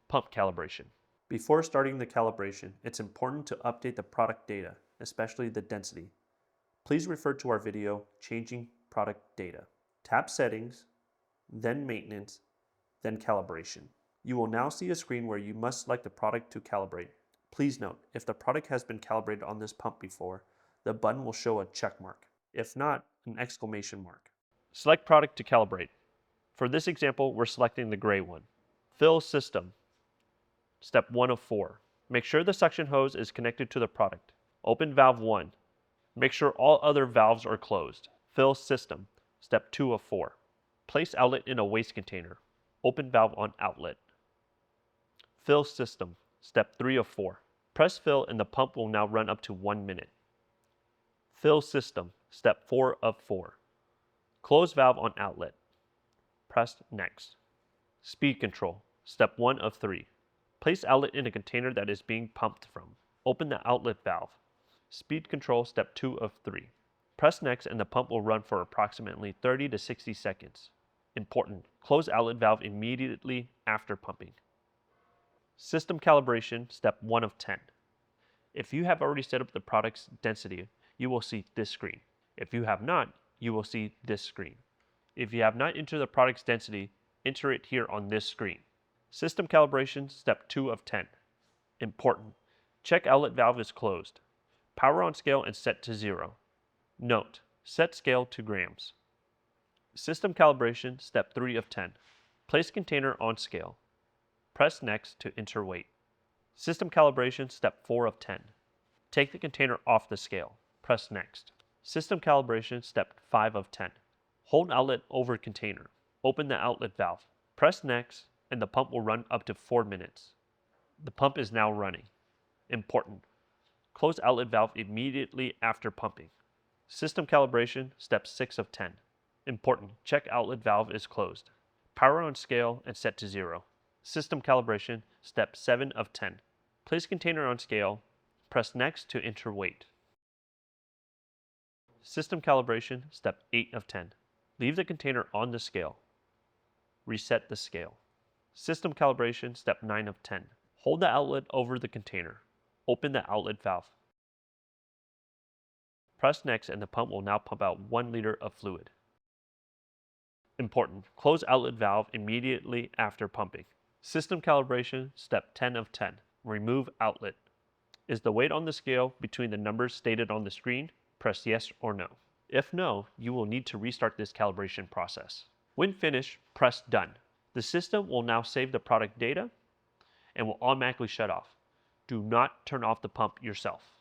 Pump calibration. Before starting the calibration, it's important to update the product data, especially the density. Please refer to our video, Changing Product Data. Tap Settings, then Maintenance, then Calibration. You will now see a screen where you must select the product to calibrate. Please note, if the product has been calibrated on this pump before, the button will show a check mark. If not, an exclamation mark. Select product to calibrate. For this example, we're selecting the gray one. Fill system. Step 1 of 4. Make sure the suction hose is connected to the product. Open valve 1. Make sure all other valves are closed. Fill system. Step 2 of 4. Place outlet in a waste container. Open valve on outlet. Fill system. Step 3 of 4. Press fill and the pump will now run up to 1 minute. Fill system. Step 4 of 4. Close valve on outlet. Press next. Speed control. Step 1 of 3. Place outlet in a container that is being pumped from. Open the outlet valve. Speed control. Step 2 of 3. Press next and the pump will run for approximately 30 to 60 seconds. Important. Close outlet valve immediately after pumping. System calibration. Step 1 of 10. If you have already set up the product's density, you will see this screen. If you have not, you will see this screen. If you have not entered the product's density, enter it here on this screen. System calibration. Step 2 of 10. Important. Check outlet valve is closed. Power on scale and set to 0. Note, set scale to grams. System calibration. Step 3 of 10. Place container on scale. Press next to enter weight. System calibration. Step 4 of 10. Take the container off the scale. Press next. System calibration. Step 5 of 10. Hold outlet over container. Open the outlet valve. Press next and the pump will run up to 4 minutes. The pump is now running. Important. Close outlet valve immediately after pumping. System calibration. Step 6 of 10. Important. Check outlet valve is closed. Power on scale and set to 0. System calibration. Step 7 of 10. Place container on scale. Press next to enter weight. System calibration. Step 8 of 10. Leave the container on the scale. Reset the scale. System calibration. Step 9 of 10. Hold the outlet over the container. Open the outlet valve. Press next and the pump will now pump out 1 liter of fluid. Important. Close outlet valve immediately after pumping. System calibration. Step 10 of 10. Remove outlet. Is the weight on the scale between the numbers stated on the screen? Press yes or no. If no, you will need to restart this calibration process. When finished, press done. The system will now save the product data and will automatically shut off. Do not turn off the pump yourself.